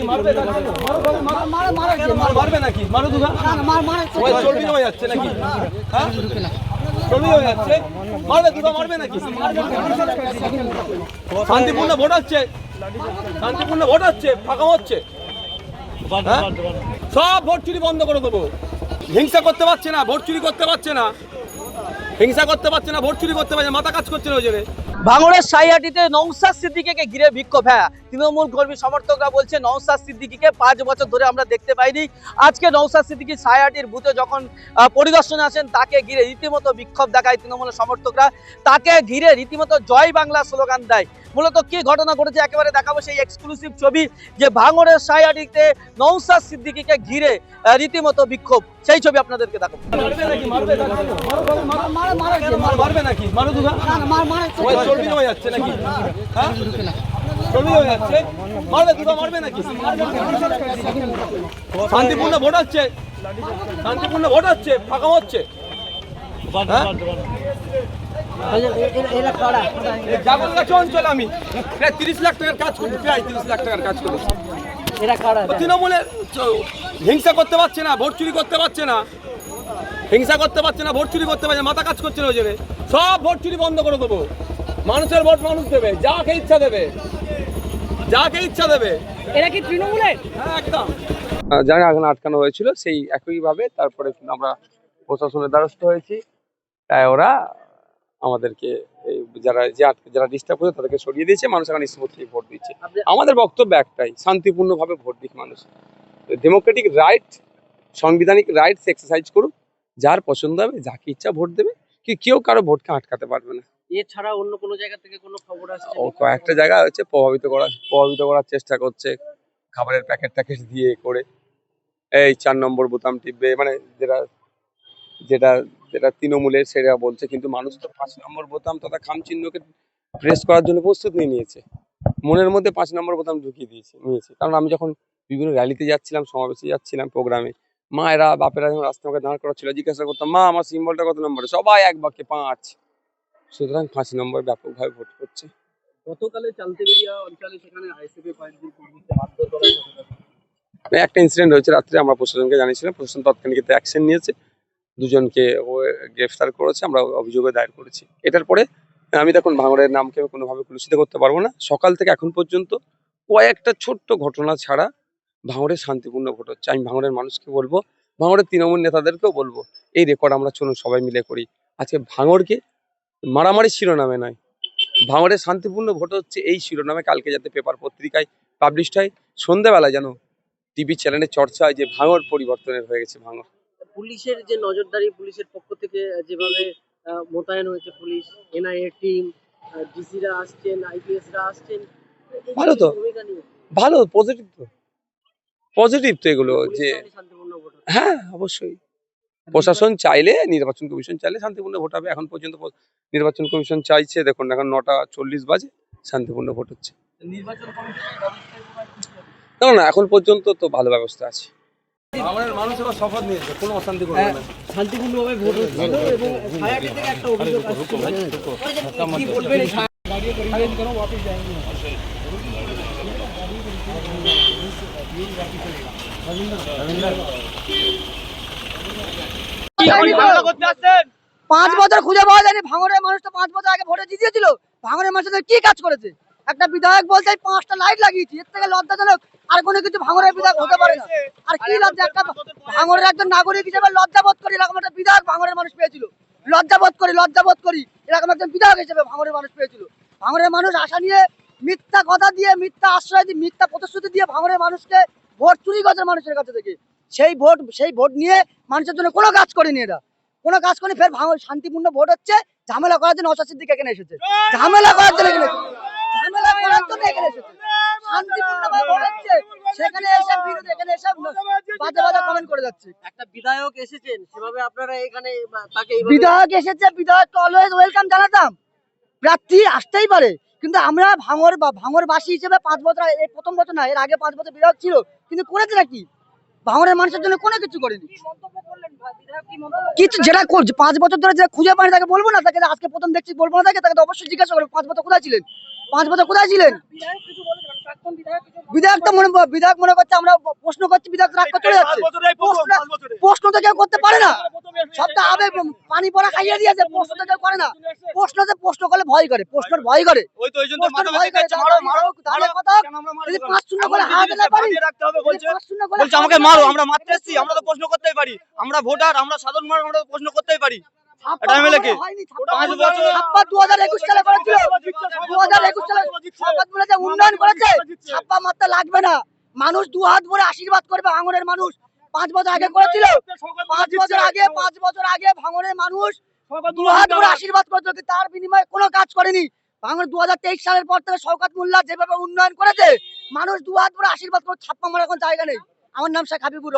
মারবে নাকি? মারো দুগা চর্বি হয়ে যাচ্ছে নাকি? হ্যাঁ চর্বি হয়ে যাচ্ছে, মারবে দুগা মারবে নাকি? শান্তিপূর্ণ ভোট হচ্ছে, শান্তিপূর্ণ ভোট হচ্ছে, ফাঁকা হচ্ছে, সব ভোট চুরি বন্ধ করে দেবো। হিংসা করতে পারছে না, ভোট চুরি করতে পারছে না, হিংসা করতে পারছে না, ভোট চুরি করতে পারছে না, মাথা কাজ করছে না ওই জন্য। ভাঙড়ের সাইহাটিতে নওশাদ সিদ্দিকীকে ঘিরে বিক্ষোভ। হ্যাঁ, তৃণমূল কর্মী সমর্থকরা বলছে নওশাদ সিদ্দিকীকে 5 বছর ধরে আমরা দেখতে পাইনি। আজকে নওশাদ সিদ্দিকী সাইহাটির বুথে যখন পরিদর্শনে আসেন, তাকে ঘিরে রীতিমতো বিক্ষোভ দেখায় তৃণমূলের সমর্থকরা। তাকে ঘিরে রীতিমতো জয় বাংলা স্লোগান দেয়। মূলত কি ঘটনা ঘটেছে একেবারে দেখাবো সেই এক্সক্লুসিভ ছবি, যে ভাঙড়ের সাইহাটিতে নওশাদ সিদ্দিকীকে ঘিরে রীতিমতো বিক্ষোভ, সেই ছবি আপনাদেরকে দেখাবো। মারবে নাকি? মারো দুগা চর্বি হয়ে যাচ্ছে নাকি? হ্যাঁ চর্বি হয়ে যাচ্ছে, মারবে দুগা মারবে নাকি? শান্তিপূর্ণ ভোট হচ্ছে, শান্তিপূর্ণ ভোট হচ্ছে, ফাঁকা হচ্ছে, জাগলগাছি অঞ্চলে আমি প্রায় 30 লাখ টাকার কাজ করি, প্রায় 30 লাখ টাকার কাজ করেছি। তৃণমূলের হিংসা করতে পারছে না, ভোট চুরি করতে পারছে না, হিংসা করতে পারছে না, ভোট চুরি করতে পারছে না, মাথা কাজ করছে না ওই জন্য। সব ভোট চুরি বন্ধ করে দেবো। মানুষের ভোট মানুষ দেবে, যাকে ইচ্ছা দেবে, যাকে ইচ্ছা দেবে। এরা কি তৃণমূলের? হ্যাঁ একদম। যারা এখানে আটকানো হয়েছিল সেই একইভাবে তারপরে আমরা প্রশাসনের দ্বারস্থ হয়েছি। তাই ওরা আমাদেরকে এই যারা ডিস্টার্ব করে তাদেরকে সরিয়ে দিয়েছে, মানুষ এখন স্মুথলি ভোট দিচ্ছে। আমাদের বক্তব্য একটাই, শান্তিপূর্ণভাবে ভোট দিক মানুষ, ডেমোক্রেটিক রাইট, সাংবিধানিক রাইটস এক্সারসাইজ করুক, যার পছন্দ হবে যাকে ইচ্ছা ভোট দেবে, কেউ কারো ভোটকে আটকাতে পারবে না। এছাড়া অন্য কোনো জায়গা থেকে কোনো খবর আসছে? ও কয়েকটা জায়গা হচ্ছে প্রভাবিত করার চেষ্টা করছে, খাবারের প্যাকেট দিয়ে করে এই 4 নম্বর বোতাম টিপবে, মানে যেটা যেটা যেটা তৃণমূলের সেটা বলছে, কিন্তু মানুষ তো 5 নম্বর বোতাম তথা খাম চিহ্নকে প্রেস করার জন্য প্রস্তুত নিয়েছে, মনের মধ্যে 5 নম্বর বোতাম ঢুকিয়ে নিয়েছে। কারণ আমি যখন বিভিন্ন র্যালিতে যাচ্ছিলাম, সমাবেশে যাচ্ছিলাম, প্রোগ্রামে, মায়েরা বাপেরা যখন রাস্তার মধ্যে দাঁড় করা ছিল, জিজ্ঞাসা করতাম, মা আমার সিম্বলটা কত নম্বরে, সবাই এক বাক্যে 5। সুতরাং 5 নম্বর ব্যাপকভাবে ভোট করছে। গতকালে চালতেবেড়িয়া অঞ্চলে সেখানে আইএসএফ কয়েকজন কর্মীকে মারধর করা হয়েছে। একটা ইনসিডেন্ট হয়েছে রাত্রে, আমরা প্রশাসনকে জানিয়েছিলাম, প্রশাসন তৎক্ষণিক অ্যাকশন নিয়েছে, দুজনকে গ্রেফতার করেছে, আমরা অভিযোগে দায়ের করেছি। এটার পরে আমি তখন ভাঙড়ের নামকে কোনোভাবে কলুষিত করতে পারবো না। সকাল থেকে এখন পর্যন্ত কয়েকটা ছোট্ট ঘটনা ছাড়া ভাঙড়ে শান্তিপূর্ণ ভোট হচ্ছে। আমি ভাঙড়ের মানুষকে বলবো, ভাঙড়ের তৃণমূল নেতাদেরকেও বলবো, এই রেকর্ড আমরা চলুন সবাই মিলে করি। আজকে ভাঙড়কে মারামারি শিরোনামে নয়, ভাঙড়ে শান্তিপূর্ণ ভোট হচ্ছে এই শিরোনামে কালকে যাতে পেপার পত্রিকায় পাবলিশড হয়, সন্ধ্যাবেলা যেন টিভি চ্যানেলে চর্চা হয় যে ভাঙড় পরিবর্তনের হয়ে গেছে। ভাঙড় পুলিশের যে নজরদারি, পুলিশের পক্ষ থেকে যেভাবে মোতায়েন হয়েছে পুলিশ, এনআইএ টিম, ডিসিরা আসছেন, আইপিএসরা আসছেন, ভালো তো, ভালো, পজিটিভ তো এগুলো, যে হ্যাঁ অবশ্যই প্রশাসন চাইলে, নির্বাচন কমিশন চাইলে শান্তিপূর্ণ ভোট হবে। এখন পর্যন্ত নির্বাচন কমিশন চাইছে, দেখুন এখন 9:40 বাজে, শান্তিপূর্ণ ভোট হচ্ছে। না এখন পর্যন্ত তো ভালো ব্যবস্থা আছে। আমাদের মানুষেরা শপথ নিয়েছে কোনো অশান্তি করবে না, শান্তিপূর্ণভাবে ভোট হচ্ছে। এবং সায়াটি থেকে একটা অভিযোগ আসছে, কি বলবেন? পাঁচ বছর খুঁজে পাওয়া যায়নি। ভাঙড়ের মানুষ তো 5 বছর আগে ভোটে জিতিয়েছিল। ভাঙড়ের মানুষদের কি কাজ করেছে? একটা বিধায়ক বলতে 5টা লাইট লাগিয়েছি, এর থেকে লজ্জাজনক আর কোনো কিছু ভাঙড়ের বিধায়ক হতে পারে না। আর কি লজ্জা, একটা ভাঙড়ের একজন নাগরিক হিসেবে লজ্জাবোধ করি এরকম একটা বিধায়ক ভাঙড়ের মানুষ পেয়েছিল। লজ্জাবোধ করি এরকম একজন বিধায়ক হিসেবে ভাঙড়ের মানুষ পেয়েছিল। ভাঙড়ের মানুষ আশা নিয়ে মিথ্যা কথা দিয়ে, মিথ্যা আশ্রয় দিয়ে, মিথ্যা প্রতিশ্রুতি দিয়ে ভাঙড়ের মানুষকে ভোট চুরি করেছে মানুষের কাছে থেকে। সেই ভোট নিয়ে মানুষের জন্য কোনো কাজ করেনি, এরা কোনো কাজ করেনি। ফের ভাঙড় শান্তিপূর্ণ ভোট হচ্ছে, ঝামেলা করার জন্য নওশাদ সিদ্দিকী এখানে এসেছে, ঝামেলা করার জন্য এখানে এসেছে। শান্তিপূর্ণভাবে ভোট হচ্ছে, সেখানে এসে বিরোধী, এখানে এসে বাজে বাজে কমেন্ট করে যাচ্ছে। একটা বিধায়ক এসেছেন, সেভাবে আপনারা এখানে তাকে বিধায়ক এসেছে, বিধায়ককে অলওয়েজ ওয়েলকাম জানাতাম, প্রার্থী আসতেই পারে, কিন্তু আমরা ভাঙড়বাসী হিসেবে 5 বছর, এই প্রথম বছর না, এর আগে 5 বছর বিধায়ক ছিল, কিন্তু করেছে নাকি? ভাঙড়ের মানুষের জন্য কোনো কিছু করেনি। কিছু যেটা 5 বছর ধরে যে খুঁজে পায়নি তাকে বলবো না, তাকে আজকে প্রথম দেখছি বলবো না, তাকে তো অবশ্যই জিজ্ঞাসা করবো 5 বছর কোথায় ছিলেন, 5 বছর কোথায় ছিলেন। বিধায়ক তো বিধায়ক মনে করছে আমরা প্রশ্ন করছি, বিধায়ক রাগ করে চলে যাচ্ছে। প্রশ্ন তো কেউ করতে পারে না, সবটা আবেগ পানি পড়া খাইয়ে দিয়েছে। প্রশ্ন তো কেউ করে না, প্রশ্ন করলে ভয় করে, প্রশ্নের ভয় করে, প্রশ্নের ভয় করে। দাঁড়িয়ে কথা হোক, যদি 5-0 করে হারাতে না পারি, যদি 5-0 করে বলছে আমাকে মারো, আমরা মারতে এসেছি, আমরা তো প্রশ্ন করতেই পারি, আমরা ভোটার, আমরা সাধারণ মানুষ, আমরা তো প্রশ্ন করতেই পারি। এটা MLA কে? 5 বছর 2021 সালে করেছিল, 2021 সালে সরকার বলেছে উন্নয়ন করেছে, ছাপ্পা মারতে লাগবে না, মানুষ দু হাত ভরে আশীর্বাদ করবে। ভাঙনের মানুষ 5 বছর আগে করেছিল, 5 বছর আগে ভাঙনের মানুষ দু হাত ভরে আশীর্বাদ করেছিল, কিন্তু তার বিনিময়ে কোনো কাজ করেনি। ভাঙন 2023 সালের পর থেকে শওকত মোল্লা যেভাবে উন্নয়ন করেছে, মানুষ দু হাত ভরে আশীর্বাদ করে, ছাপ্পা মারার কোনো জায়গা নেই। আমার নাম শেখ হাবিবুর রহমান।